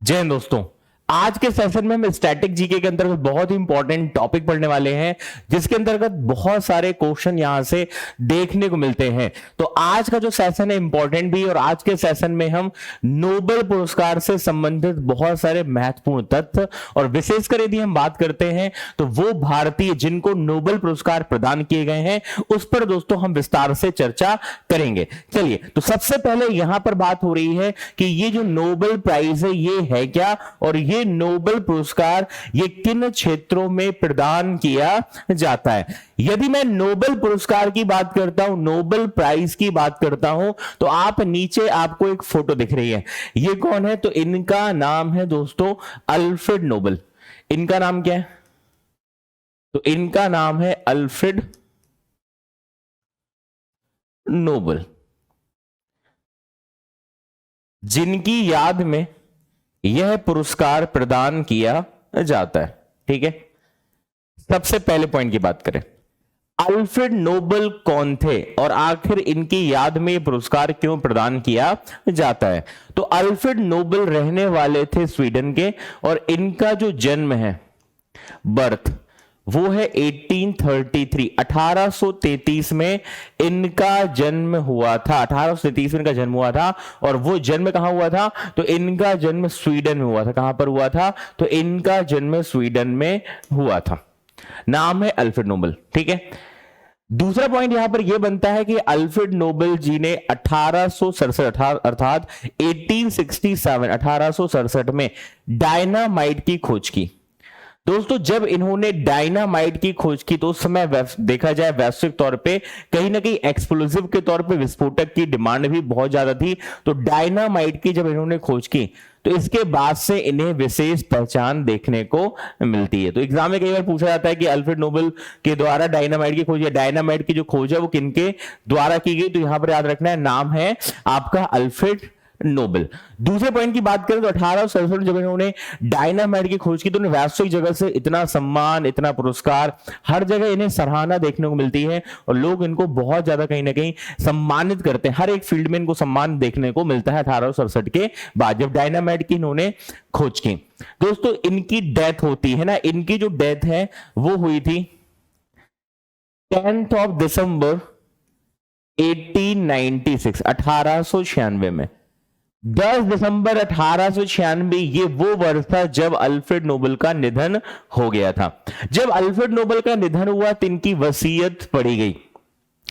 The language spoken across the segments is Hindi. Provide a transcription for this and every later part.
जय हिंद दोस्तों। आज के सेशन में हम स्टैटिक जीके के अंतर्गत बहुत ही इंपॉर्टेंट टॉपिक पढ़ने वाले हैं, जिसके अंतर्गत बहुत सारे क्वेश्चन यहां से देखने को मिलते हैं। तो आज का जो सेशन है इंपॉर्टेंट भी, और आज के सेशन में हम नोबेल पुरस्कार से संबंधित बहुत सारे महत्वपूर्ण तथ्य, और विशेषकर यदि हम बात करते हैं तो वो भारतीय जिनको नोबेल पुरस्कार प्रदान किए गए हैं उस पर दोस्तों हम विस्तार से चर्चा करेंगे। चलिए, तो सबसे पहले यहां पर बात हो रही है कि ये जो नोबेल प्राइज है ये है क्या, और ये नोबेल पुरस्कार ये किन क्षेत्रों में प्रदान किया जाता है। यदि मैं नोबेल पुरस्कार की बात करता हूं, नोबेल प्राइज की बात करता हूं, तो आप नीचे आपको एक फोटो दिख रही है, ये कौन है? तो इनका नाम है दोस्तों अल्फ्रेड नोबेल। इनका नाम क्या है? तो इनका नाम है अल्फ्रेड नोबेल, जिनकी याद में यह पुरस्कार प्रदान किया जाता है। ठीक है, सबसे पहले पॉइंट की बात करें, अल्फ्रेड नोबेल कौन थे और आखिर इनकी याद में यह पुरस्कार क्यों प्रदान किया जाता है। तो अल्फ्रेड नोबेल रहने वाले थे स्वीडन के, और इनका जो जन्म है, बर्थ, वो है 1833 1833 में इनका जन्म हुआ था। 1833 में इनका जन्म हुआ था, और वो जन्म कहां हुआ था? तो इनका जन्म स्वीडन में हुआ था। कहां पर हुआ था? तो इनका जन्म स्वीडन में हुआ था। नाम है अल्फ्रेड नोबेल। ठीक है, दूसरा पॉइंट यहां पर यह बनता है कि अल्फ्रेड नोबेल जी ने 1867 अर्थात 1867 में डायनामाइट की खोज की। दोस्तों, जब इन्होंने डायनामाइट की खोज की तो उस समय देखा जाए वैश्विक तौर पे कहीं ना कहीं एक्सप्लोजिव के तौर पे विस्फोटक की डिमांड भी बहुत ज्यादा थी। तो डायनामाइट की जब इन्होंने खोज की तो इसके बाद से इन्हें विशेष पहचान देखने को मिलती है। तो एग्जाम में कई बार पूछा जाता है कि अल्फ्रेड नोबेल के द्वारा डायनामाइट की खोज, या डायनामाइट की जो खोज है वो किनके द्वारा की गई। तो यहां पर याद रखना है, नाम है आपका अल्फ्रेड नोबेल। दूसरे पॉइंट की बात करें तो 1867 में जब इन्होंने डायनामाइट की खोज की तो उन्हें वैश्विक जगह से इतना सम्मान, इतना पुरस्कार, हर जगह इन्हें सराहना देखने को मिलती है, और लोग इनको बहुत ज्यादा कहीं ना कहीं सम्मानित करते हैं। हर एक फील्ड में इनको सम्मान देखने को मिलता है 1867 के बाद, जब डायनामाइट की इन्होंने खोज की। दोस्तों, इनकी डेथ होती है ना, इनकी जो डेथ है वो हुई थी 10 दिसंबर 1896 1896 में। 10 दिसंबर 1896 ये वो वर्ष था जब अल्फ्रेड नोबेल का निधन हो गया था। जब अल्फ्रेड नोबेल का निधन हुआ तो इनकी वसीयत पढ़ी गई,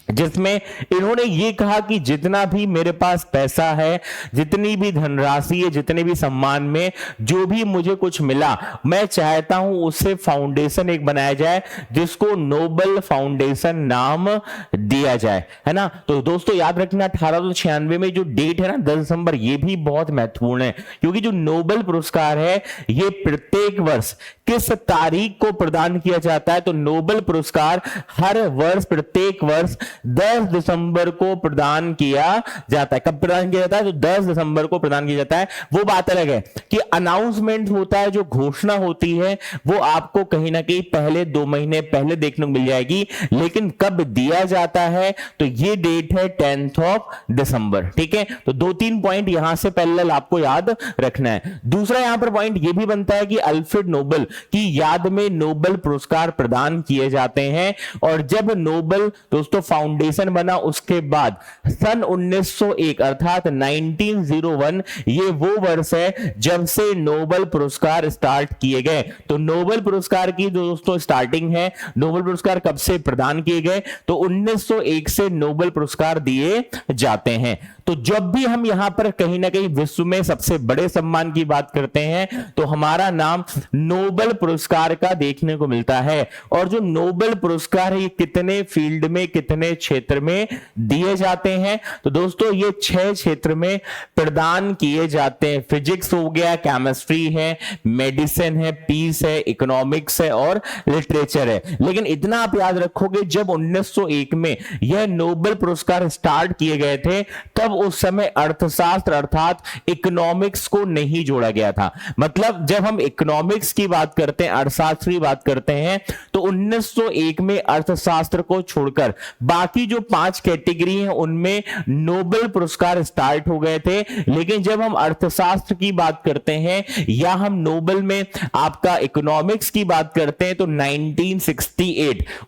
जिसमें इन्होंने ये कहा कि जितना भी मेरे पास पैसा है, जितनी भी धनराशि है, जितने भी सम्मान में जो भी मुझे कुछ मिला, मैं चाहता हूं उससे फाउंडेशन एक बनाया जाए जिसको नोबेल फाउंडेशन नाम दिया जाए, है ना। तो दोस्तों याद रखना 1896 में जो डेट है ना 10 दिसंबर, ये भी बहुत महत्वपूर्ण है, क्योंकि जो नोबेल पुरस्कार है ये प्रत्येक वर्ष किस तारीख को प्रदान किया जाता है। तो नोबेल पुरस्कार हर वर्ष, प्रत्येक वर्ष 10 दिसंबर को प्रदान किया जाता है। कब प्रदान किया जाता है? तो 10 दिसंबर को प्रदान किया जाता है। वो बात अलग है कि अनाउंसमेंट होता है, जो घोषणा होती है वो आपको कहीं ना कहीं पहले 2 महीने पहले देखने को मिल जाएगी, लेकिन कब दिया जाता है तो ये डेट है 10 दिसंबर। ठीक है, तो 2-3 पॉइंट यहां से पहले आपको याद रखना है। दूसरा यहां पर पॉइंट यह भी बनता है कि अल्फ्रेड नोबेल की याद में नोबेल पुरस्कार प्रदान किए जाते हैं, और जब नोबेल दोस्तों फाउंडेशन बना उसके बाद सन 1901 अर्थात 1901 ये वो वर्ष है जब से नोबेल पुरस्कार स्टार्ट किए गए। तो नोबेल पुरस्कार की दोस्तों स्टार्टिंग है, नोबेल पुरस्कार कब से प्रदान किए गए? तो 1901 से नोबेल पुरस्कार दिए जाते हैं। तो जब भी हम यहां पर कहीं ना कहीं विश्व में सबसे बड़े सम्मान की बात करते हैं तो हमारा नाम नोबेल पुरस्कार का देखने को मिलता है। और जो नोबेल पुरस्कार है ये कितने फील्ड में, कितने क्षेत्र में दिए जाते हैं? तो दोस्तों ये 6 क्षेत्र में प्रदान किए जाते हैं। फिजिक्स हो गया, केमिस्ट्री है, मेडिसिन है, पीस है, इकोनॉमिक्स है और लिटरेचर है। लेकिन इतना आप याद रखोगे, जब 1901 में यह नोबेल पुरस्कार स्टार्ट किए गए थे तब उस समय अर्थशास्त्र अर्थात इकोनॉमिक्स को नहीं जोड़ा गया था। मतलब जब हम इकोनॉमिक्स की बात करते हैं, अर्थशास्त्र की बात करते हैं, तो 1901 में अर्थशास्त्र को छोड़कर बाकी जो 5 कैटेगरी हैं उनमें नोबेल पुरस्कार स्टार्ट हो गए थे। लेकिन जब हम अर्थशास्त्र की बात करते करते हैं या हम नोबेल में आपका इकोनॉमिक्स की बात करते हैं तो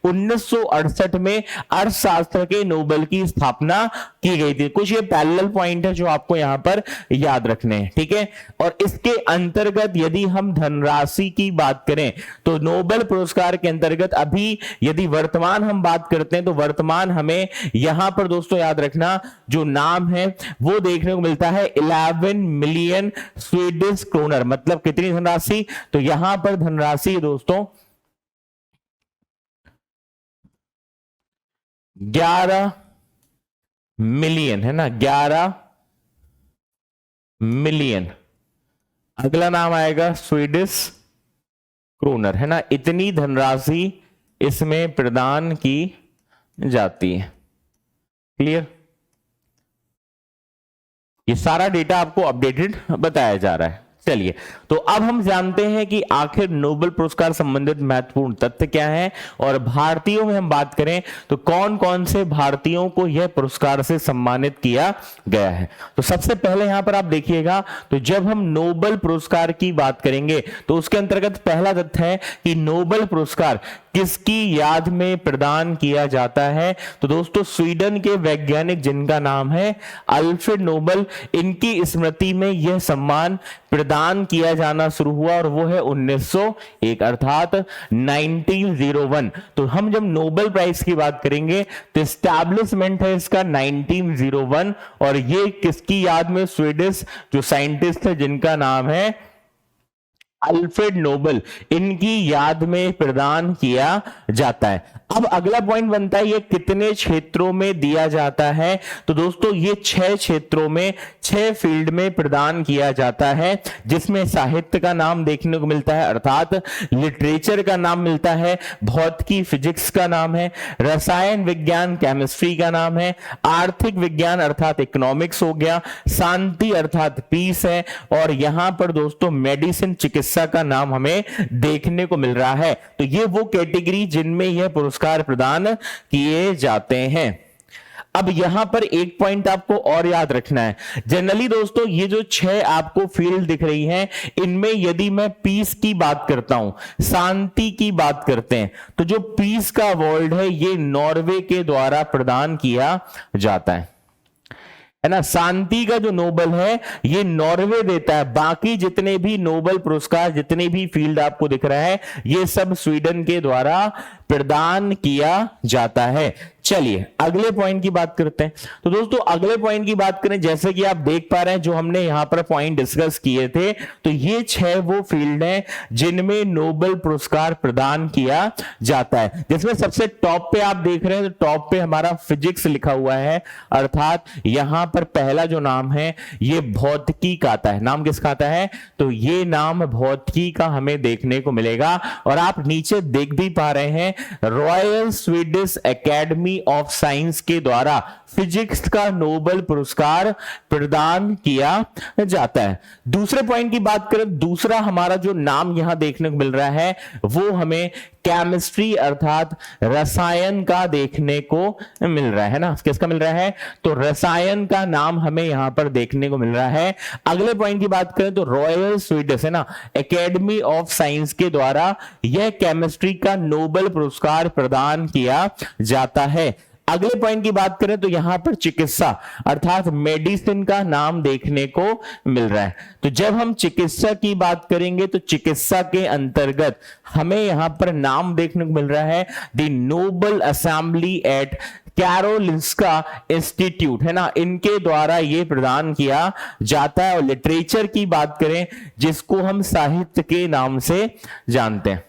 1968 में अर्थशास्त्र के नोबेल की स्थापना की गई थी। कुछ ये पैरेलल पॉइंट है जो आपको यहां पर याद रखने हैं, ठीक है। और इसके अंतर्गत यदि हम धनराशि की बात करें तो नोबेल पुरस्कार के अंतर्गत अभी यदि वर्तमान हम बात करते हैं तो वर्तमान हमें यहां पर दोस्तों याद रखना जो नाम है वो देखने को मिलता है 11 मिलियन स्वीडिश क्रोनर। मतलब कितनी धनराशि, तो यहां पर धनराशि दोस्तों 11 मिलियन है ना, 11 मिलियन। अगला नाम आएगा स्वीडिश क्रोनर है ना, इतनी धनराशि इसमें प्रदान की जाती है। क्लियर, ये सारा डेटा आपको अपडेटेड बताया जा रहा है। चलिए, तो अब हम जानते हैं कि आखिर नोबेल पुरस्कार संबंधित महत्वपूर्ण तथ्य क्या है, और भारतीयों में हम बात करें तो कौन कौन से भारतीयों को यह पुरस्कार से सम्मानित किया गया है। तो सबसे पहले यहां पर आप देखिएगा, तो जब हम नोबेल पुरस्कार की बात करेंगे तो उसके अंतर्गत पहला तथ्य है कि नोबेल पुरस्कार किसकी याद में प्रदान किया जाता है। तो दोस्तों स्वीडन के वैज्ञानिक जिनका नाम है अल्फ्रेड नोबेल, इनकी स्मृति में यह सम्मान प्रदान किया जाना शुरू हुआ और वो है 1901 अर्थात 1901। तो हम जब नोबेल प्राइज की बात करेंगे तो एस्टैब्लिशमेंट है इसका 1901, और ये किसकी याद में, स्वीडिश जो साइंटिस्ट है जिनका नाम है अल्फ्रेड नोबेल, इनकी याद में प्रदान किया जाता है। अब अगला पॉइंट बनता है ये कितने क्षेत्रों में दिया जाता है। तो दोस्तों ये 6 क्षेत्रों में, 6 फील्ड में प्रदान किया जाता है, जिसमें साहित्य का नाम देखने को मिलता है अर्थात लिटरेचर का नाम मिलता है, भौतिकी फिजिक्स का नाम है, रसायन विज्ञान केमिस्ट्री का नाम है, आर्थिक विज्ञान अर्थात इकोनॉमिक्स हो गया, शांति अर्थात पीस है, और यहां पर दोस्तों मेडिसिन चिकित्सा का नाम हमें देखने को मिल रहा है। तो ये वो कैटेगरी जिनमें यह पुरस्कार प्रदान किए जाते हैं। अब यहां पर एक पॉइंट आपको और याद रखना है, जनरली दोस्तों ये जो 6 आपको फील्ड दिख रही हैं, इनमें यदि मैं पीस की बात करता हूं, शांति की बात करते हैं, तो जो पीस का अवार्ड है ये नॉर्वे के द्वारा प्रदान किया जाता है ना। शांति का जो नोबेल है ये नॉर्वे देता है, बाकी जितने भी नोबेल पुरस्कार, जितने भी फील्ड आपको दिख रहा है, ये सब स्वीडन के द्वारा प्रदान किया जाता है। चलिए अगले पॉइंट की बात करते हैं। तो दोस्तों अगले पॉइंट की बात करें, जैसे कि आप देख पा रहे हैं जो हमने यहां पर पॉइंट डिस्कस किए थे, तो ये 6 वो फील्ड हैं जिनमें नोबेल पुरस्कार प्रदान किया जाता है। जिसमें सबसे टॉप पे आप देख रहे हैं, तो टॉप पे हमारा फिजिक्स लिखा हुआ है, अर्थात यहां पर पहला जो नाम है ये भौतिकी का आता है। नाम किसका आता है, तो ये नाम भौतिकी का हमें देखने को मिलेगा। और आप नीचे देख भी पा रहे हैं royal Swedish academy of science के द्वारा फिजिक्स का नोबेल पुरस्कार प्रदान किया जाता है। दूसरे पॉइंट की बात करें, दूसरा हमारा जो नाम यहां देखने को मिल रहा है वो हमें केमिस्ट्री अर्थात रसायन का देखने को मिल रहा है ना। किसका मिल रहा है, तो रसायन का नाम हमें यहां पर देखने को मिल रहा है। अगले पॉइंट की बात करें तो रॉयल स्वीडिश है ना एकेडमी ऑफ साइंस के द्वारा यह केमिस्ट्री का नोबेल पुरस्कार प्रदान किया जाता है। अगले पॉइंट की बात करें तो यहां पर चिकित्सा अर्थात मेडिसिन का नाम देखने को मिल रहा है। तो जब हम चिकित्सा की बात करेंगे तो चिकित्सा के अंतर्गत हमें यहां पर नाम देखने को मिल रहा है the Nobel assembly eight Karolinska institute है ना, इनके द्वारा यह प्रदान किया जाता है। और लिटरेचर की बात करें जिसको हम साहित्य के नाम से जानते हैं,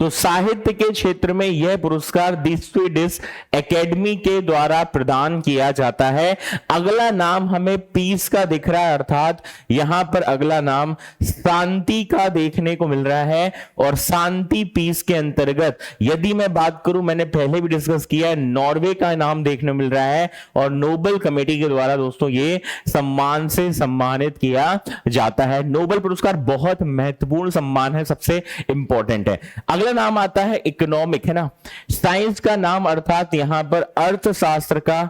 तो साहित्य के क्षेत्र में यह पुरस्कार द स्वीडिश एकेडमी के द्वारा प्रदान किया जाता है। अगला नाम हमें पीस का दिख रहा है, अर्थात यहां पर अगला नाम शांति का देखने को मिल रहा है। और शांति पीस के अंतर्गत यदि मैं बात करूं, मैंने पहले भी डिस्कस किया है, नॉर्वे का नाम देखने को मिल रहा है और नोबेल कमेटी के द्वारा दोस्तों ये सम्मान से सम्मानित किया जाता है। नोबेल पुरस्कार बहुत महत्वपूर्ण सम्मान है, सबसे इंपॉर्टेंट है। अगला नाम आता है इकोनॉमिक है ना, साइंस का नाम अर्थात यहां पर अर्थशास्त्र का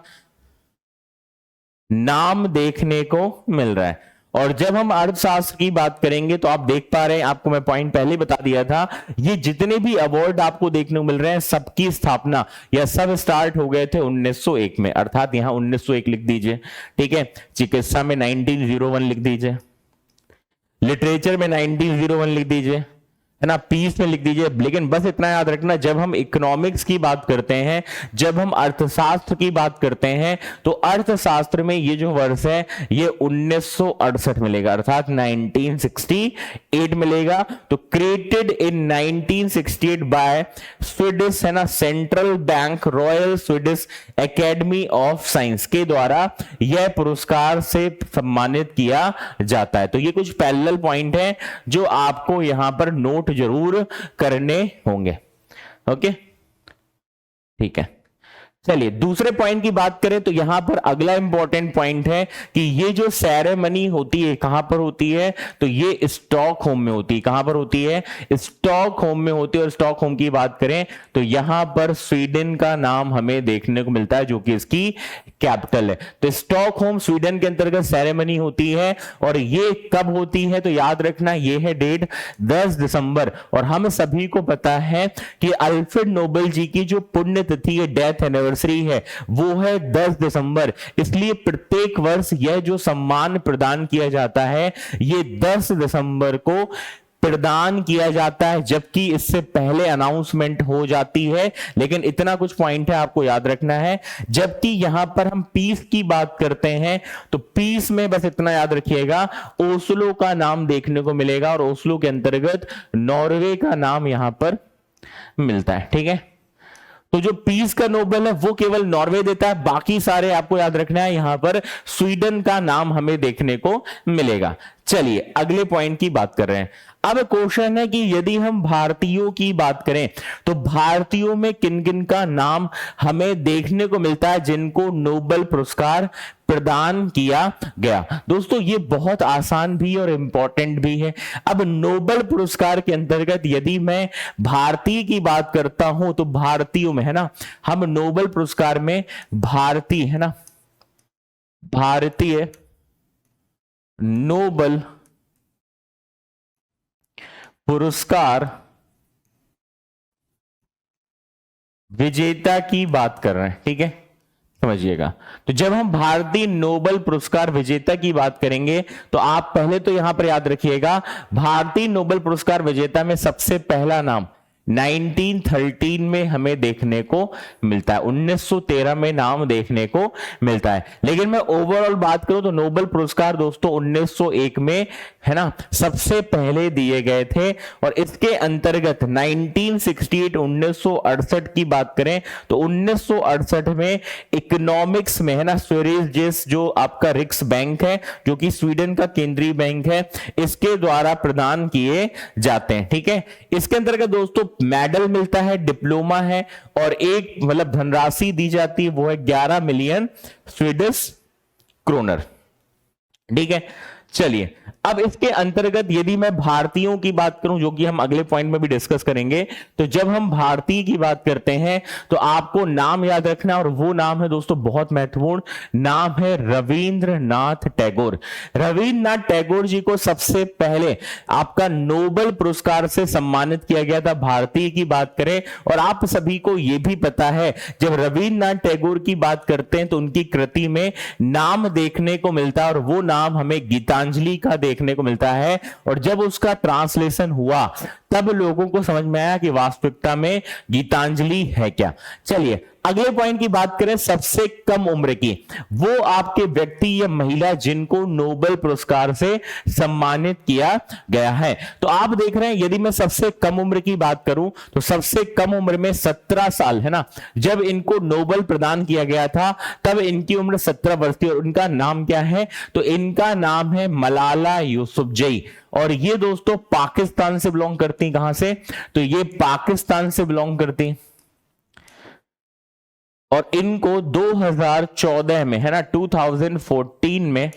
नाम देखने को मिल रहा है। और जब हम अर्थशास्त्र की बात करेंगे तो आप देख पा रहे हैं, आपको मैं पॉइंट पहले बता दिया था, ये जितने भी अवार्ड आपको देखने को मिल रहे हैं सबकी स्थापना या सब स्टार्ट हो गए थे 1901 में, अर्थात यहां 1901 लिख दीजिए। ठीक है, चिकित्सा में 1901 लिख दीजिए, लिटरेचर में 1901 लिख दीजिए, है ना, पीस में लिख दीजिए। लेकिन बस इतना याद रखना, जब हम इकोनॉमिक्स की बात करते हैं, जब हम अर्थशास्त्र की बात करते हैं, तो अर्थशास्त्र में ये जो वर्ष है ये 1968 मिलेगा, अर्थात 1968 मिलेगा। तो क्रिएटेड इन 1968 बाय स्वीडिश, है ना, central bank royal Swedish academy of science के द्वारा यह पुरस्कार से सम्मानित किया जाता है। तो ये कुछ पैरेलल पॉइंट है जो आपको यहां पर नोट जरूर करने होंगे। ओके, ठीक है। चलिए दूसरे पॉइंट की बात करें तो यहां पर अगला इंपॉर्टेंट पॉइंट है कि ये जो सेरेमनी होती है कहां पर होती है, तो ये स्टॉकहोम में होती है। कहां पर होती है? स्टॉकहोम में होती है। और स्टॉकहोम की बात करें तो यहां पर स्वीडन का नाम हमें देखने को मिलता है जो कि इसकी कैपिटल है। तो स्टॉकहोम स्वीडन के अंतर्गत सेरेमनी होती है। और ये कब होती है तो याद रखना, ये है डेट 10 दिसंबर। और हम सभी को पता है कि अल्फ्रेड नोबेल जी की जो पुण्य तिथि है, डेथ एनिवर्सरी है, वो है 10 दिसंबर। इसलिए प्रत्येक वर्ष यह जो सम्मान प्रदान किया जाता है ये 10 दिसंबर को प्रदान किया जाता है, जबकि इससे पहले अनाउंसमेंट हो जाती है। लेकिन इतना कुछ पॉइंट है आपको याद रखना है। जबकि यहां पर हम पीस की बात करते हैं तो पीस में बस इतना याद रखिएगा, ओस्लो का नाम देखने को मिलेगा और ओस्लो के अंतर्गत नॉर्वे का नाम यहां पर मिलता है। ठीक है, तो जो पीस का नोबेल है वो केवल नॉर्वे देता है, बाकी सारे आपको याद रखना है यहां पर स्वीडन का नाम हमें देखने को मिलेगा। चलिए अगले पॉइंट की बात कर रहे हैं। अब क्वेश्चन है कि यदि हम भारतीयों की बात करें तो भारतीयों में किन किन का नाम हमें देखने को मिलता है जिनको नोबेल पुरस्कार प्रदान किया गया। दोस्तों ये बहुत आसान भी और इंपॉर्टेंट भी है। अब नोबेल पुरस्कार के अंतर्गत यदि मैं भारतीय की बात करता हूं तो भारतीयों में, है ना, हम नोबेल पुरस्कार में भारतीय, है ना, भारतीय नोबेल पुरस्कार विजेता की बात कर रहे हैं। ठीक है, समझिएगा। तो जब हम भारतीय नोबेल पुरस्कार विजेता की बात करेंगे तो आप पहले तो यहां पर याद रखिएगा, भारतीय नोबेल पुरस्कार विजेता में सबसे पहला नाम 1913 में हमें देखने को मिलता है, 1913 में नाम देखने को मिलता है। लेकिन मैं ओवरऑल बात करूं तो नोबेल पुरस्कार दोस्तों 1901 में, है ना, सबसे पहले दिए गए थे। और इसके अंतर्गत 1968 1968 की बात करें तो 1968 में इकोनॉमिक्स में, है ना, स्वेरिजेस जो आपका रिक्स बैंक है जो कि स्वीडन का केंद्रीय बैंक है, इसके द्वारा प्रदान किए जाते हैं। ठीक है, इसके अंतर्गत दोस्तों मेडल मिलता है, डिप्लोमा है और एक मतलब धनराशि दी जाती है, वो है 11 मिलियन स्वीडिश क्रोनर। ठीक है, चलिए अब इसके अंतर्गत यदि मैं भारतीयों की बात करूं जो कि हम अगले पॉइंट में भी डिस्कस करेंगे, तो जब हम भारतीय की बात करते हैं तो आपको नाम याद रखना, और वो नाम है दोस्तों बहुत महत्वपूर्ण नाम है रविंद्रनाथ टैगोर। रविंद्रनाथ टैगोर जी को सबसे पहले आपका नोबेल पुरस्कार से सम्मानित किया गया था, भारतीय की बात करें। और आप सभी को यह भी पता है जब रविंद्रनाथ टैगोर की बात करते हैं तो उनकी कृति में नाम देखने को मिलता है और वो नाम हमें गीतांजलि का देखने को मिलता है। और जब उसका ट्रांसलेशन हुआ तब लोगों को समझ में आया कि वास्तविकता में गीतांजलि है क्या। चलिए अगले पॉइंट की बात करें, सबसे कम उम्र की, वो आपके व्यक्ति या महिला जिनको नोबेल पुरस्कार से सम्मानित किया गया है। तो आप देख रहे हैं यदि मैं सबसे कम उम्र की बात करूं तो सबसे कम उम्र में 17 साल, है ना, जब इनको नोबेल प्रदान किया गया था तब इनकी उम्र 17 वर्ष थी। और इनका नाम क्या है? तो इनका नाम है मलाला यूसुफजई। और ये दोस्तों पाकिस्तान से बिलोंग करती हैं। कहां से? तो ये पाकिस्तान से बिलोंग करती हैं। और इनको 2014 में, है ना, 2014 में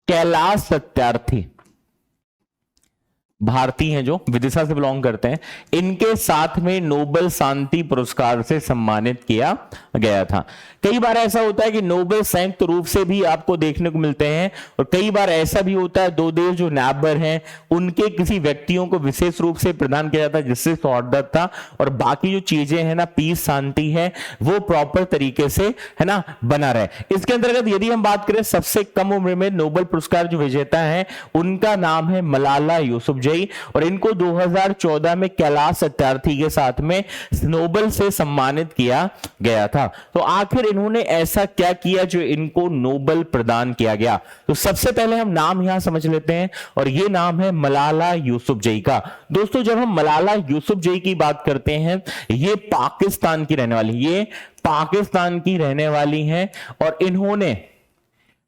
कैलाश सत्यार्थी भारतीय हैं जो विदिशा से बिलोंग करते हैं, इनके साथ में नोबेल शांति पुरस्कार से सम्मानित किया गया था। कई बार ऐसा होता है कि नोबेल संयुक्त रूप से भी आपको देखने को मिलते हैं, और कई बार ऐसा भी होता है दो देश जो नेबर हैं उनके किसी व्यक्तियों को विशेष रूप से प्रदान किया जाता है, जिससे सौहार्दता और बाकी जो चीजें हैं ना, पीस शांति है, वो प्रॉपर तरीके से है ना बना रहे। इसके अंतर्गत यदि हम बात करें सबसे कम उम्र में नोबेल पुरस्कार जो विजेता है उनका नाम है मलाला यूसुफजई, और इनको 2014 में कैलाश सत्यार्थी के साथ में नोबेल से सम्मानित किया गया था। तो आखिर इन्होंने ऐसा क्या किया जो इनको नोबेल प्रदान किया गया? तो सबसे पहले हम नाम यहां समझ लेते हैं, और यह नाम है मलाला यूसुफजई का। दोस्तों जब हम मलाला यूसुफजई की बात करते हैं, ये पाकिस्तान की रहने वाली, ये पाकिस्तान की रहने वाली हैं, और इन्होंने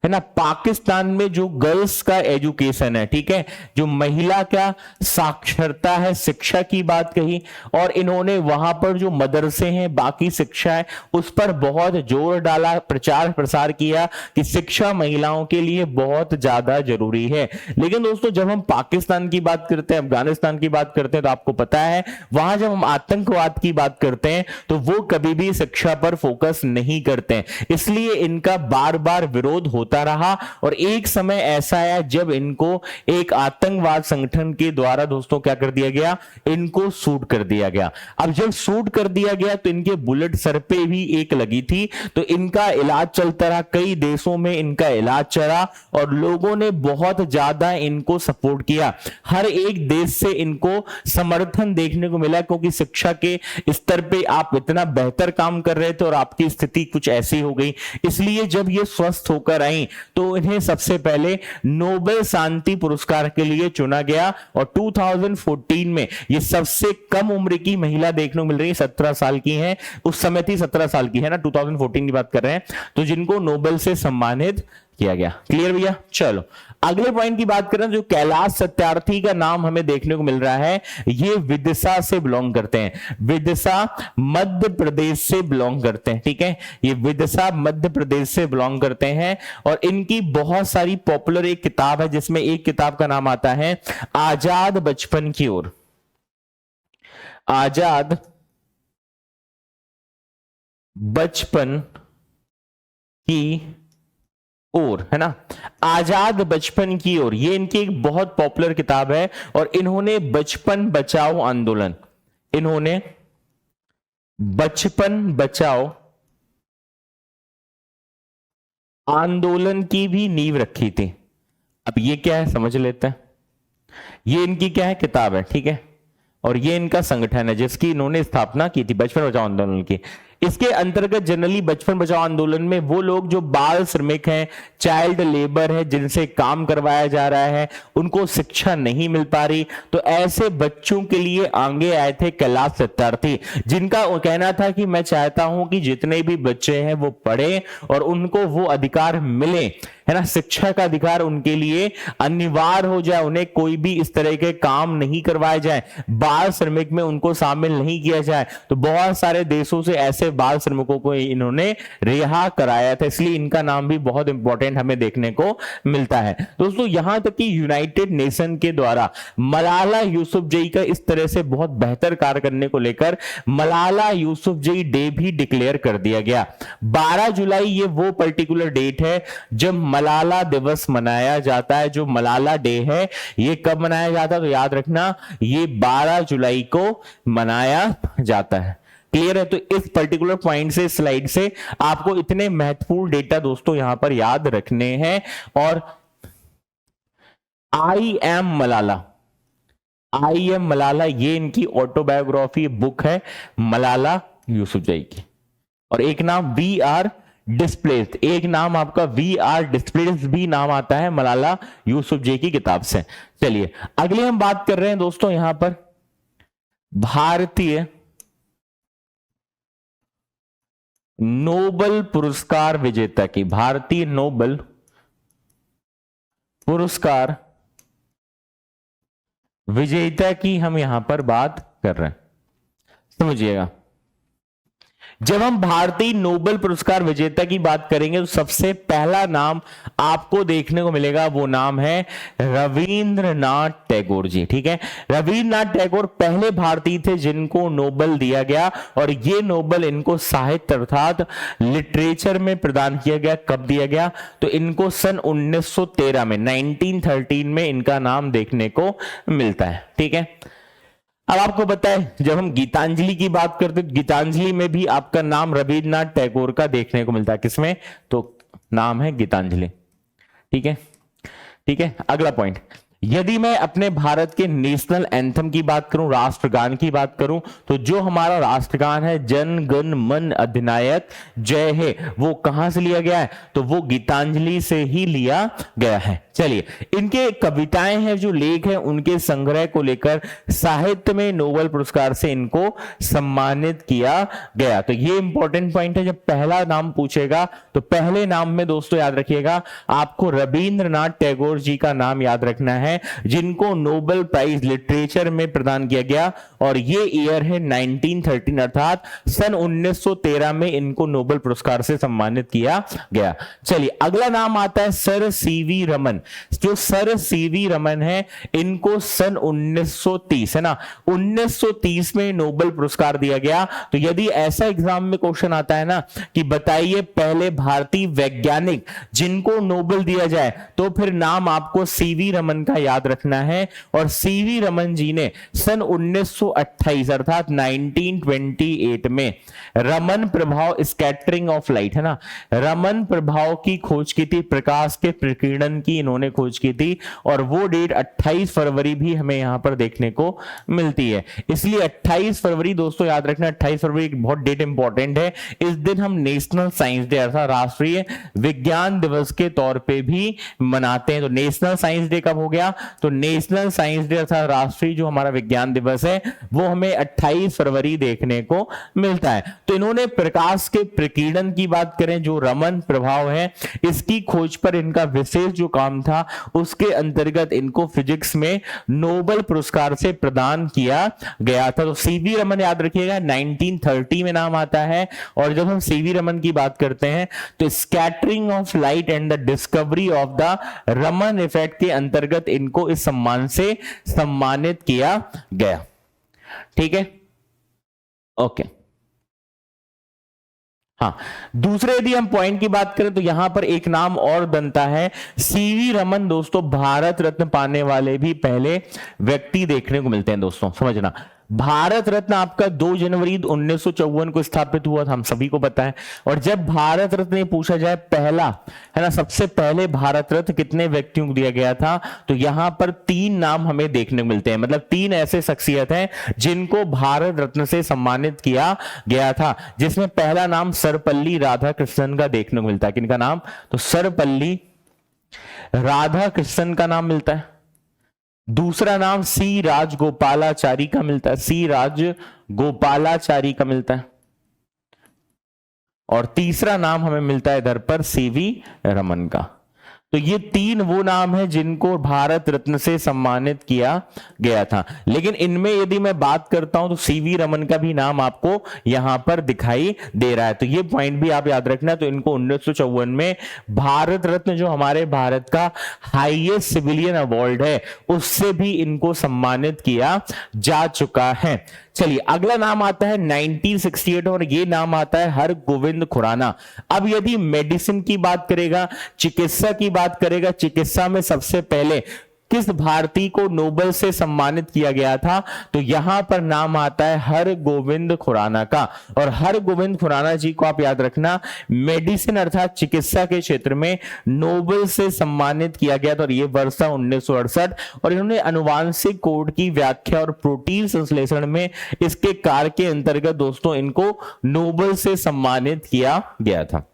है ना पाकिस्तान में जो गर्ल्स का एजुकेशन है, ठीक है, जो महिला का साक्षरता है, शिक्षा की बात कही, और इन्होंने वहां पर जो मदरसे हैं, बाकी शिक्षा है, उस पर बहुत जोर डाला, प्रचार प्रसार किया कि शिक्षा महिलाओं के लिए बहुत ज्यादा जरूरी है। लेकिन दोस्तों जब हम पाकिस्तान की बात करते हैं, अफगानिस्तान की बात करते हैं, तो आपको पता है वहां जब हम आतंकवाद की बात करते हैं तो वो कभी भी शिक्षा पर फोकस नहीं करते हैं, इसलिए इनका बार बार विरोध होता रहा। और एक समय ऐसा आया जब इनको एक आतंकवाद संगठन के द्वारा दोस्तों क्या कर दिया गया, इनको शूट कर दिया गया। अब जब शूट कर दिया गया तो इनके बुलेट सर पे भी एक लगी थी, तो इनका इलाज चलता रहा, कई देशों में इनका इलाज चला, और लोगों ने बहुत ज्यादा इनको सपोर्ट किया। हर एक देश से इनको समर्थन देखने को मिला, क्योंकि शिक्षा के स्तर पे आप इतना बेहतर काम कर रहे थे और आपकी स्थिति कुछ ऐसी हो गई। इसलिए जब ये स्वस्थ होकर आई तो इन्हें सबसे पहले नोबेल शांति पुरस्कार के लिए चुना गया, और 2014 में ये सबसे कम उम्र की महिला देखने को मिल रही है, 17 साल की है, उस समय थी 17 साल की है ना, 2014 की बात कर रहे हैं, तो जिनको नोबेल से सम्मानित किया गया। क्लियर भैया? चलो अगले पॉइंट की बात करें, जो कैलाश सत्यार्थी का नाम हमें देखने को मिल रहा है, ये विदिशा से बिलोंग करते हैं, विदिशा मध्य प्रदेश से बिलोंग करते हैं, ठीक है, ये विदिशा मध्य प्रदेश से बिलोंग करते हैं, और इनकी बहुत सारी पॉपुलर एक किताब है, जिसमें एक किताब का नाम आता है आजाद बचपन की ओर, आजाद बचपन की ओर, है ना, आजाद बचपन की ओर, ये इनकी एक बहुत पॉपुलर किताब है। और इन्होंने बचपन बचाओ आंदोलन, इन्होंने बचपन बचाओ आंदोलन की भी नींव रखी थी। अब ये क्या है समझ लेते हैं, ये इनकी क्या है किताब है, ठीक है, और ये इनका संगठन है जिसकी इन्होंने स्थापना की थी, बचपन बचाओ आंदोलन की। इसके अंतर्गत जनरली बचपन बचाओ आंदोलन में वो लोग जो बाल श्रमिक हैं, चाइल्ड लेबर है, जिनसे काम करवाया जा रहा है, उनको शिक्षा नहीं मिल पा रही, तो ऐसे बच्चों के लिए आगे आए थे कैलाश सत्यार्थी, जिनका कहना था कि मैं चाहता हूं कि जितने भी बच्चे हैं वो पढ़े और उनको वो अधिकार मिले, है ना, शिक्षा का अधिकार उनके लिए अनिवार्य हो जाए, उन्हें कोई भी इस तरह के काम नहीं करवाए जाए, बाल श्रमिक में उनको शामिल नहीं किया जाए। तो बहुत सारे देशों से ऐसे बाल श्रमिकों को इन्होंने रिहा कराया था, इसलिए इनका नाम भी बहुत इंपॉर्टेंट हमें देखने को मिलता है। दोस्तों यहां तक कि यूनाइटेड नेशन के द्वारा मलाला यूसुफजई का इस तरह से बहुत बेहतर कार्य करने को लेकर मलाला यूसुफजई डे भी डिक्लेयर कर दिया गया। 12 जुलाई ये वो पर्टिकुलर डेट है जब मलाला दिवस मनाया जाता है। जो मलाला डे है ये कब मनाया जाता है, तो याद रखना ये 12 जुलाई को मनाया जाता है। क्लियर है? तो इस पर्टिकुलर पॉइंट से, स्लाइड से आपको इतने महत्वपूर्ण डेटा दोस्तों यहां पर याद रखने हैं। और I am Malala, I am Malala, ये इनकी ऑटोबायोग्राफी बुक है मलाला यूसुफजई की। और एक नाम वी आर डिस्प्लेस्ड, एक नाम आपका वी आर डिस्प्लेस्ड भी नाम आता है मलाला यूसुफजई की किताब से। चलिए अगले हम बात कर रहे हैं दोस्तों यहां पर भारतीय नोबेल पुरस्कार विजेता की, भारतीय नोबेल पुरस्कार विजेता की हम यहां पर बात कर रहे हैं। समझिएगा, जब हम भारतीय नोबेल पुरस्कार विजेता की बात करेंगे तो सबसे पहला नाम आपको देखने को मिलेगा, वो नाम है रविंद्रनाथ टैगोर जी। ठीक है, रविंद्रनाथ टैगोर पहले भारतीय थे जिनको नोबेल दिया गया, और ये नोबेल इनको साहित्य अर्थात लिटरेचर में प्रदान किया गया। कब दिया गया? तो इनको सन 1913 में 1913 में इनका नाम देखने को मिलता है। ठीक है, अब आपको पता है जब हम गीतांजलि की बात करते हैं, गीतांजलि में भी आपका नाम रविंद्रनाथ टैगोर का देखने को मिलता है। किसमें? तो नाम है गीतांजलि। ठीक है, ठीक है। अगला पॉइंट, यदि मैं अपने भारत के नेशनल एंथम की बात करूं, राष्ट्रगान की बात करूं, तो जो हमारा राष्ट्रगान है जन गण मन अधिनायक जय हे, वो कहां से लिया गया है? तो वो गीतांजलि से ही लिया गया है। चलिए, इनके कविताएं हैं, जो लेख हैं, उनके संग्रह को लेकर साहित्य में नोबेल पुरस्कार से इनको सम्मानित किया गया। तो ये इंपॉर्टेंट पॉइंट है। जब पहला नाम पूछेगा तो पहले नाम में दोस्तों याद रखिएगा, आपको रविंद्रनाथ टैगोर जी का नाम याद रखना है, जिनको नोबेल प्राइज लिटरेचर में प्रदान किया गया, और ये ईयर है 1913 अर्थात सन 1913 में इनको नोबेल पुरस्कार से सम्मानित किया गया। चलिए, अगला नाम आता है सर सीवी रमन। जो सर सीवी रमन है, इनको सन 1930 है ना, 1930 में नोबेल पुरस्कार दिया गया। तो यदि ऐसा एग्जाम में क्वेश्चन आता है ना कि बताइए पहले भारतीय वैज्ञानिक जिनको नोबेल दिया जाए, तो फिर नाम आपको सीवी रमन का याद रखना है। और सीवी रमन जी ने सन 1928 अर्थात 1928 में रमन प्रभाव स्कैटरिंग ऑफ लाइट है ना, रमन प्रभाव की खोज की थी, प्रकाश के प्रकीर्णन की इन्होंने खोज की थी, और वो डेट 28 फरवरी भी हमें यहां पर देखने को मिलती है। इसलिए 28 फरवरी दोस्तों याद रखना, 28 फरवरी एक बहुत डेट इंपॉर्टेंट है। इस दिन हम नेशनल साइंस डे अर्थात राष्ट्रीय विज्ञान दिवस के तौर पे भी मनाते हैं। तो नेशनल साइंस डे कब हो गया? तो नेशनल साइंस डे अर्थात राष्ट्रीय जो हमारा विज्ञान दिवस है, वो हमें 28 फरवरी देखने को मिलता है। तो इन्होंने प्रकाश के प्रकीर्णन की बात करें, जो रमन प्रभाव है, इसकी खोज पर इनका विशेष जो काम था, उसके अंतर्गत इनको फिजिक्स में नोबेल पुरस्कार से प्रदान किया गया था। तो सीवी रमन याद रखिएगा 1930 में नाम आता है। और जब हम सीवी रमन की बात करते हैं तो scattering of light and the discovery of the Raman effect के अंतर्गत इनको इस सम्मान से सम्मानित किया गया। ठीक है, ओके। हाँ, दूसरे यदि हम पॉइंट की बात करें तो यहां पर एक नाम और बनता है, सीवी रमन दोस्तों भारत रत्न पाने वाले भी पहले व्यक्ति देखने को मिलते हैं। दोस्तों समझना, भारत रत्न आपका 2 जनवरी 1954 को स्थापित हुआ था, हम सभी को पता है। और जब भारत रत्न पूछा जाए पहला है ना, सबसे पहले भारत रत्न कितने व्यक्तियों को दिया गया था, तो यहां पर 3 नाम हमें देखने को मिलते हैं। मतलब 3 ऐसे शख्सियत हैं जिनको भारत रत्न से सम्मानित किया गया था, जिसमें पहला नाम सर्वपल्ली राधाकृष्णन का देखने को मिलता है। किनका नाम? तो सर्वपल्ली राधाकृष्णन का नाम मिलता है। दूसरा नाम सी राजगोपालाचारी का मिलता है, सी राजगोपालाचारी का मिलता है। और तीसरा नाम हमें मिलता है इधर पर सीवी रमन का। तो ये 3 वो नाम है जिनको भारत रत्न से सम्मानित किया गया था। लेकिन इनमें यदि मैं बात करता हूं तो सीवी रमन का भी नाम आपको यहां पर दिखाई दे रहा है। तो ये पॉइंट भी आप याद रखना। तो इनको 1954 में भारत रत्न, जो हमारे भारत का हाईएस्ट सिविलियन अवार्ड है, उससे भी इनको सम्मानित किया जा चुका है। चलिए, अगला नाम आता है 1968 और ये नाम आता है हरगोविंद खुराना। अब यदि मेडिसिन की बात करेगा, चिकित्सा की बात करेगा, चिकित्सा में सबसे पहले किस भारतीय को नोबेल से सम्मानित किया गया था, तो यहां पर नाम आता है हरगोविंद खुराना का। और हरगोविंद खुराना जी को आप याद रखना, मेडिसिन अर्थात चिकित्सा के क्षेत्र में नोबेल से सम्मानित किया गया था, और यह वर्ष था 1968। और इन्होंने अनुवांशिक कोड की व्याख्या और प्रोटीन संश्लेषण में इसके कार्य के अंतर्गत दोस्तों इनको नोबेल से सम्मानित किया गया था।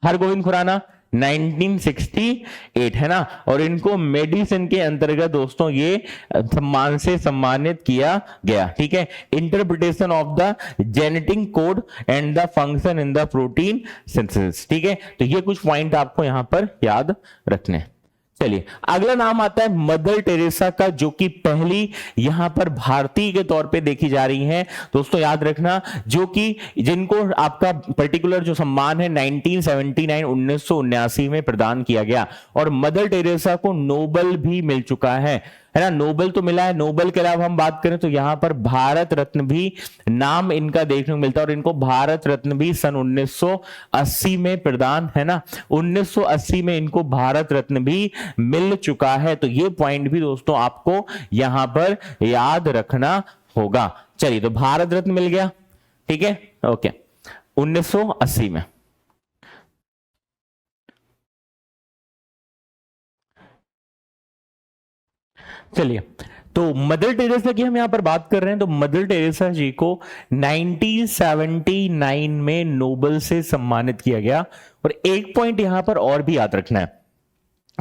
हरगोविंद खुराना 1968 है ना, और इनको मेडिसिन के अंतर्गत दोस्तों ये सम्मान से सम्मानित किया गया। ठीक है, interpretation of the genetic code and the function in the protein synthesis. ठीक है, तो ये कुछ पॉइंट आपको यहां पर याद रखने। चलिए अगला नाम आता है मदर टेरेसा का, जो कि पहली यहां पर भारतीय के तौर पे देखी जा रही हैं। दोस्तों याद रखना, जो कि जिनको आपका पर्टिकुलर जो सम्मान है 1979 1979 में प्रदान किया गया, और मदर टेरेसा को नोबेल भी मिल चुका है ना। नोबेल तो मिला है, नोबेल के अलावा हम बात करें तो यहां पर भारत रत्न भी नाम इनका देखने को मिलता है, और इनको भारत रत्न भी सन 1980 में प्रदान, है ना, 1980 में इनको भारत रत्न भी मिल चुका है। तो ये पॉइंट भी दोस्तों आपको यहां पर याद रखना होगा। चलिए तो भारत रत्न मिल गया, ठीक है, ओके, 1980 में। चलिए तो मदर टेरेसा की हम यहां पर बात कर रहे हैं, तो मदर टेरेसा जी को 1979 में नोबेल से सम्मानित किया गया। और एक पॉइंट यहां पर और भी याद रखना है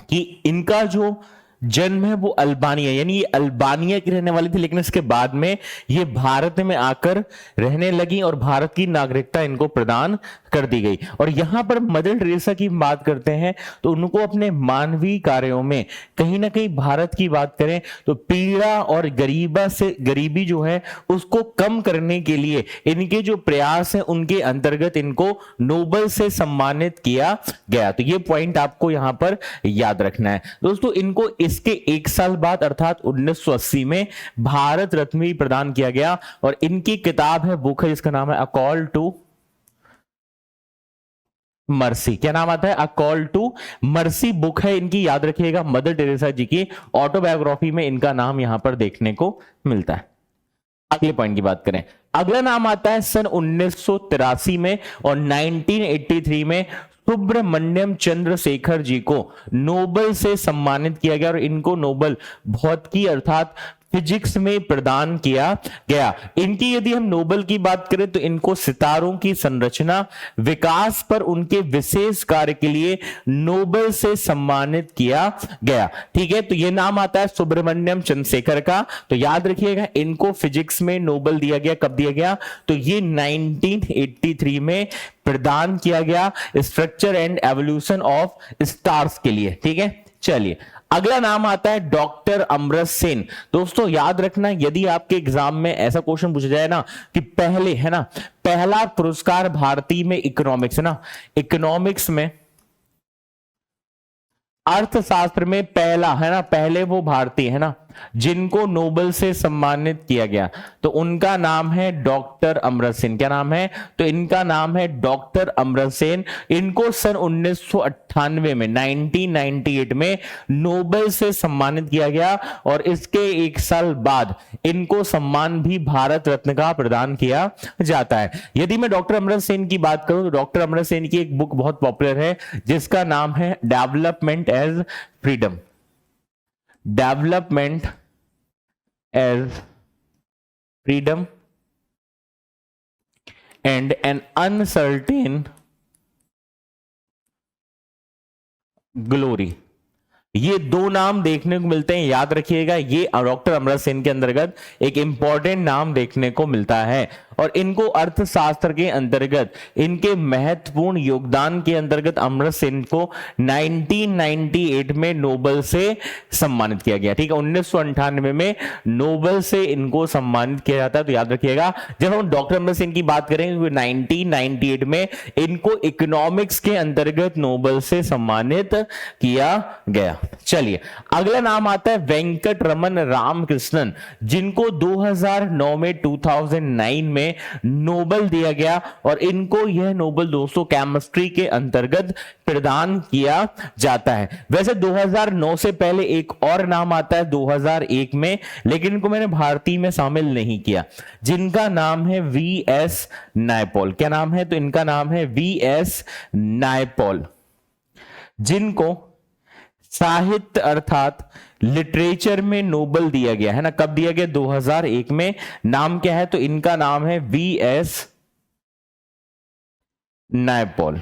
कि इनका जो जन्म है वो अल्बानिया, यानी ये अल्बानिया की रहने वाली थी, लेकिन इसके बाद में ये भारत में आकर रहने लगी और भारत की नागरिकता इनको प्रदान कर दी गई। और यहां पर मदर टेरेसा की बात करते हैं तो उनको अपने मानवीय कार्यों में कहीं ना कहीं भारत की बात करें तो पीड़ा और गरीबी जो है उसको कम करने के लिए इनके जो प्रयास है उनके अंतर्गत इनको नोबेल से सम्मानित किया गया। तो ये पॉइंट आपको यहां पर याद रखना है। दोस्तों इनको इसके एक साल बाद अर्थात 1980 में भारत रत्न भी प्रदान किया गया, और इनकी किताब है, बुक है, जिसका नाम है अ कॉल टू मर्सी। क्या नाम आता है? A call to mercy book है इनकी, याद रखिएगा, मदर टेरेसा जी की ऑटोबायोग्राफी में इनका नाम यहां पर देखने को मिलता है। अगले पॉइंट की बात करें, अगला नाम आता है सन 1983 में और 1983 में सुब्रमण्यम चंद्रशेखर जी को नोबेल से सम्मानित किया गया, और इनको नोबेल भौतिकी अर्थात फिजिक्स में प्रदान किया गया। इनकी यदि हम नोबेल की बात करें तो इनको सितारों की संरचना विकास पर उनके विशेष कार्य के लिए नोबेल से सम्मानित किया गया। ठीक है, तो यह नाम आता है सुब्रमण्यम चंद्रशेखर का। तो याद रखिएगा, इनको फिजिक्स में नोबेल दिया गया। कब दिया गया? तो ये 1983 में प्रदान किया गया, structure and evolution of stars के लिए। ठीक है, चलिए अगला नाम आता है डॉक्टर अमर्त्य सेन। दोस्तों याद रखना, यदि आपके एग्जाम में ऐसा क्वेश्चन पूछा जाए ना कि पहले, है ना, पहला पुरस्कार भारतीय में इकोनॉमिक्स, है ना, इकोनॉमिक्स में, अर्थशास्त्र में पहला, है ना, पहले वो भारतीय, है ना, जिनको नोबेल से सम्मानित किया गया, तो उनका नाम है डॉक्टर अमर्त्य सेन। क्या नाम है? तो इनका नाम है डॉक्टर अमर्त्य सेन। इनको सन 1998 में 1998 में नोबेल से सम्मानित किया गया, और इसके एक साल बाद इनको सम्मान भी भारत रत्न का प्रदान किया जाता है। यदि मैं डॉक्टर अमर्त्य सेन की बात करूं तो डॉक्टर अमर्त्य सेन की एक बुक बहुत पॉपुलर है जिसका नाम है development as freedom. Development as freedom and an uncertain glory, ये दो नाम देखने को मिलते हैं। याद रखिएगा, ये डॉक्टर अमर्त्य सेन के अंतर्गत एक इंपॉर्टेंट नाम देखने को मिलता है, और इनको अर्थशास्त्र के अंतर्गत इनके महत्वपूर्ण योगदान के अंतर्गत अमर्त्य सेन को 1998 में नोबेल से सम्मानित किया गया। ठीक है, 1998 में नोबेल से इनको सम्मानित किया जाता है। तो याद रखिएगा, जब हम डॉक्टर अमर्त्य सेन की बात करेंगे 1998 में इनको इकोनॉमिक्स के अंतर्गत नोबेल से सम्मानित किया गया। चलिए अगला नाम आता है वेंकट रमन रामकृष्णन, जिनको 2009 में 2009 में नोबेल दिया गया, और इनको यह नोबेल दोस्तों केमिस्ट्री के अंतर्गत प्रदान किया जाता है। वैसे 2009 से पहले एक और नाम आता है 2001 में, लेकिन इनको मैंने भारतीय में शामिल नहीं किया, जिनका नाम है वी.एस. नायपॉल। क्या नाम है? तो इनका नाम है वी.एस. नायपॉल, जिनको साहित्य अर्थात लिटरेचर में नोबेल दिया गया, है ना। कब दिया गया? 2001 में। नाम क्या है? तो इनका नाम है वी.एस. नायपॉल।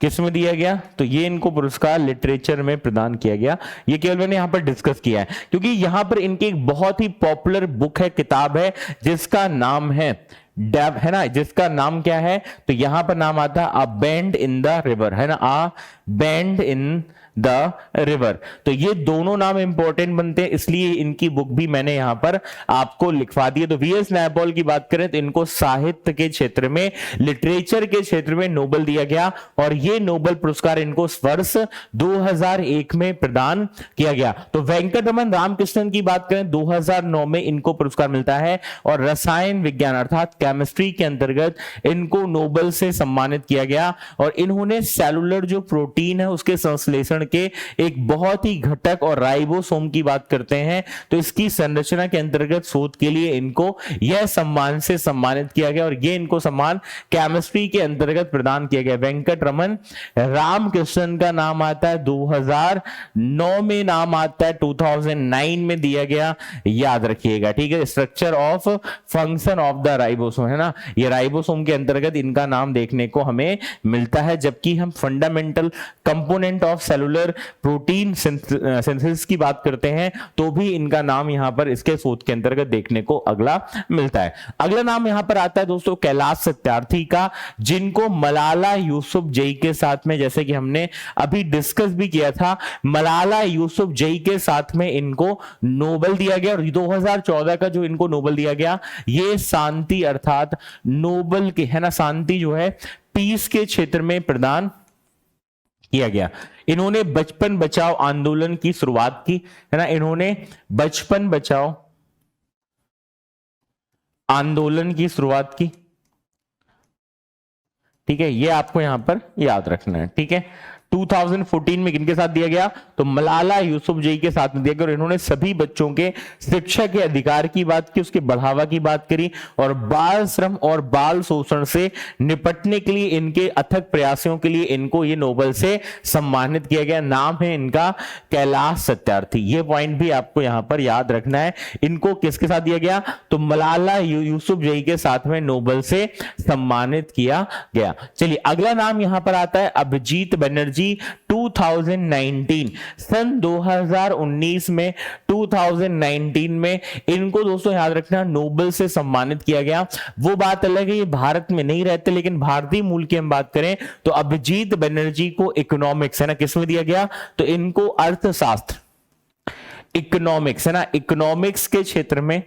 किस में दिया गया? तो ये इनको पुरस्कार लिटरेचर में प्रदान किया गया। ये केवल मैंने यहां पर डिस्कस किया है क्योंकि यहां पर इनकी एक बहुत ही पॉपुलर बुक है, किताब है, जिसका नाम है है ना, जिसका नाम क्या है? तो यहां पर नाम आता है अ बेंड इन द रिवर, है ना, अ बेंड इन द रिवर। तो ये दोनों नाम इंपॉर्टेंट बनते हैं, इसलिए इनकी बुक भी मैंने यहां पर आपको लिखवा दी है। तो वीएस नायपॉल की बात करें तो इनको साहित्य के क्षेत्र में, लिटरेचर के क्षेत्र में नोबेल दिया गया और ये नोबेल पुरस्कार इनको वर्ष 2001 में प्रदान किया गया। तो वेंकटरमन रामकृष्णन की बात करें 2009 में इनको पुरस्कार मिलता है और रसायन विज्ञान अर्थात केमिस्ट्री के अंतर्गत इनको नोबेल से सम्मानित किया गया और इन्होंने सेलुलर जो प्रोटीन है उसके संश्लेषण के एक बहुत ही घटक और राइबोसोम की बात करते हैं, तो इसकी संरचना के अंतर्गत शोध के लिए इनको यह सम्मान से सम्मानित किया गया और यह इनको सम्मान केमिस्ट्री के अंतर्गत प्रदान किया गया। वेंकटरमन रामकृष्णन का नाम आता है 2009 में, नाम आता है 2009 में दिया गया, याद रखिएगा, ठीक है। Structure of function of the ribosome है ना, ये राइबोसोम के अंतर्गत इनका नाम देखने को हमें मिलता है। जबकि हम fundamental component of cellular protein synthesis की बात करते हैं तो भी इनका नाम यहां पर इसके शोध के अंतर्गत देखने को अगला मिलता है। अगला नाम यहां पर आता है दोस्तों कैलाश सत्यार्थी का, जिनको मलाला यूसुफजई के साथ में, जैसे कि हमने अभी डिस्कस भी किया था, मलाला यूसुफजई के साथ में इनको नोबेल दिया गया और 2014 का जो इनको नोबेल दिया गया ये शांति अर्थात नोबेल के है ना, शांति जो है पीस के क्षेत्र में प्रदान किया गया। इन्होंने बचपन बचाओ आंदोलन की शुरुआत की है ना, इन्होंने बचपन बचाओ आंदोलन की शुरुआत की, ठीक है, ये आपको यहां पर याद रखना है, ठीक है। 2014 में किनके साथ दिया गया, तो मलाला यूसुफजई के साथ में दिया गया और इन्होंने सभी बच्चों के शिक्षा के अधिकार की बात की, उसके बढ़ावा की बात करी और बाल श्रम और बाल शोषण से निपटने के लिए इनके अथक प्रयासों के लिए इनको ये नोबेल से सम्मानित किया गया। नाम है इनका कैलाश सत्यार्थी, ये पॉइंट भी आपको यहां पर याद रखना है। इनको किसके साथ दिया गया, तो मलाला यूसुफजई के साथ में नोबेल से सम्मानित किया गया। चलिए अगला नाम यहां पर आता है अभिजीत बनर्जी। 2019 सन 2019 में 2019 में इनको दोस्तों याद रखना नोबेल से सम्मानित किया गया। वो बात अलग है, ये भारत में नहीं रहते, लेकिन भारतीय मूल की हम बात करें तो अभिजीत बनर्जी को इकोनॉमिक्स है ना किसमें दिया गया, तो इनको अर्थशास्त्र इकोनॉमिक्स है ना, इकोनॉमिक्स के क्षेत्र में,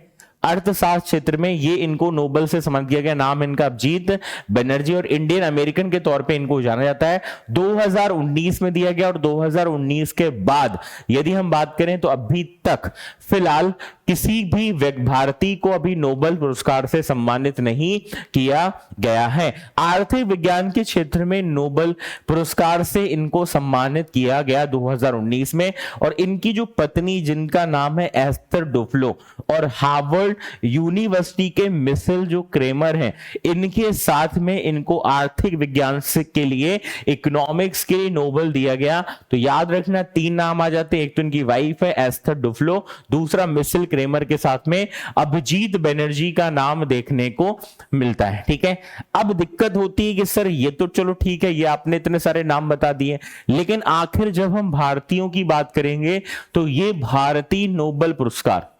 अर्थशास्त्र क्षेत्र में ये इनको नोबेल से सम्मानित किया गया। नाम इनका अभिजीत बनर्जी और इंडियन अमेरिकन के तौर पे इनको जाना जाता है। 2019 में दिया गया और 2019 के बाद यदि हम बात करें तो अभी तक फिलहाल किसी भी भारतीय को अभी नोबेल पुरस्कार से सम्मानित नहीं किया गया है। आर्थिक विज्ञान के क्षेत्र में नोबेल पुरस्कार से इनको सम्मानित किया गया 2019 में और इनकी जो पत्नी जिनका नाम है एस्थर डुफ्लो और हार्वर्ड यूनिवर्सिटी के मिशेल जो क्रेमर हैं, इनके साथ में इनको आर्थिक विज्ञान के लिए इकोनॉमिक्स के लिए नोबेल दिया गया। तो याद रखना तीन नाम आ जाते हैं, एक तो इनकी वाइफ है एस्थर डुफ्लो, दूसरा मिशेल क्रेमर के साथ में अभिजीत बनर्जी का नाम देखने को मिलता है, ठीक है। अब दिक्कत होती है कि सर ये तो चलो ठीक है, ये आपने इतने सारे नाम बता दिए, लेकिन आखिर जब हम भारतीयों की बात करेंगे तो ये भारतीय नोबेल पुरस्कार,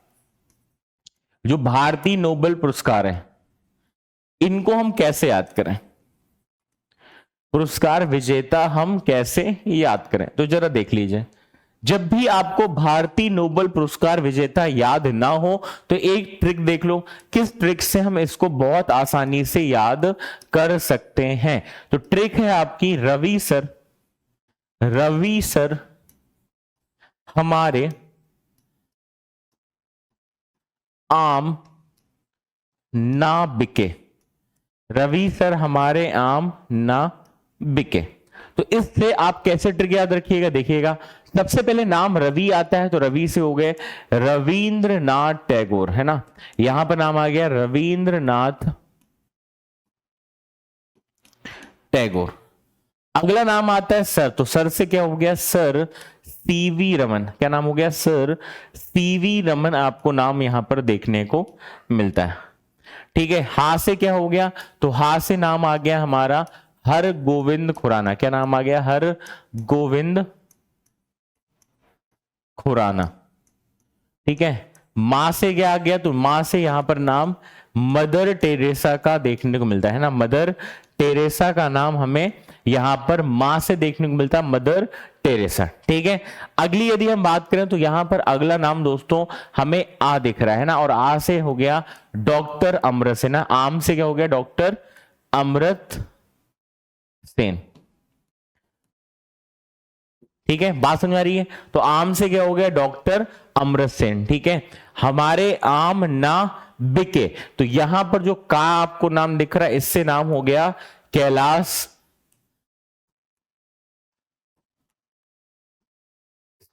जो भारतीय नोबेल पुरस्कार है, इनको हम कैसे याद करें, पुरस्कार विजेता हम कैसे याद करें, तो जरा देख लीजिए। जब भी आपको भारतीय नोबेल पुरस्कार विजेता याद ना हो तो एक ट्रिक देख लो, किस ट्रिक से हम इसको बहुत आसानी से याद कर सकते हैं। तो ट्रिक है आपकी रवि सर हमारे आम ना बिके, रवि सर हमारे आम ना बिके। तो इससे आप कैसे ट्रिक याद रखिएगा, देखिएगा सबसे पहले नाम रवि आता है तो रवि से हो गए रविंद्रनाथ टैगोर है ना, यहां पर नाम आ गया रविंद्रनाथ टैगोर। अगला नाम आता है सर, तो सर से क्या हो गया, सर सीवी रमन, क्या नाम हो गया, सर सीवी रमन आपको नाम यहां पर देखने को मिलता है, ठीक है। हा से क्या हो गया, तो हा से नाम आ गया हमारा हर गोविंद खुराना, क्या नाम आ गया, हर गोविंद खुराना, ठीक है। मां से क्या आ गया, तो मां से यहां पर नाम मदर टेरेसा का देखने को मिलता है ना, मदर टेरेसा का नाम हमें यहां पर मां से देखने को मिलता है, मदर टेरेसा। ठीक है, अगली यदि हम बात करें तो यहां पर अगला नाम दोस्तों हमें आ दिख रहा है ना, और आ से हो गया डॉक्टर अमृत सेन। आम से क्या हो गया? डॉक्टर अमृत सेन। ठीक है, बात समझ आ रही है? तो आम से क्या हो गया? डॉक्टर अमृत सेन। ठीक है, हमारे आम ना बिके, तो यहां पर जो का आपको नाम दिख रहा है इससे नाम हो गया कैलाश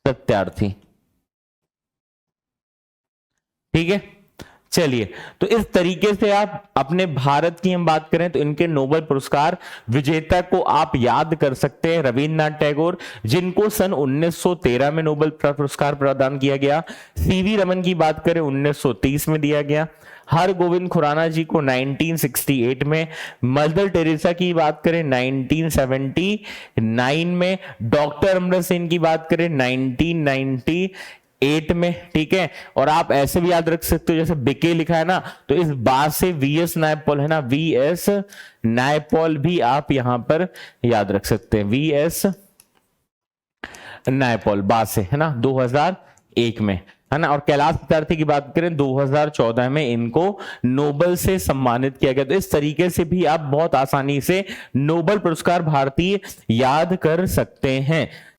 सत्यार्थी। ठीक है, चलिए, तो इस तरीके से आप अपने भारत की हम बात करें तो इनके नोबेल पुरस्कार विजेता को आप याद कर सकते हैं, रविन्द्रनाथ टैगोर, जिनको सन 1913 में नोबेल पुरस्कार प्रदान किया गया। सीवी रमन की बात करें 1930 में दिया गया। हरगोविंद खुराना जी को 1968 में। मदर टेरेसा की बात करें 1979 में। डॉक्टर अमृत सेन की बात करें 1998 में। ठीक है, और आप ऐसे भी याद रख सकते हो, जैसे बिके लिखा है ना, तो इस बात से वीएस नायपॉल है ना, वीएस नायपॉल भी आप यहां पर याद रख सकते हैं, वीएस नायपॉल बात से है ना, 2001 में है ना। और कैलाश सत्यार्थी की बात करें 2014 में इनको नोबेल से सम्मानित किया गया। तो इस तरीके से भी आप बहुत आसानी से नोबेल पुरस्कार भारतीय याद कर सकते हैं।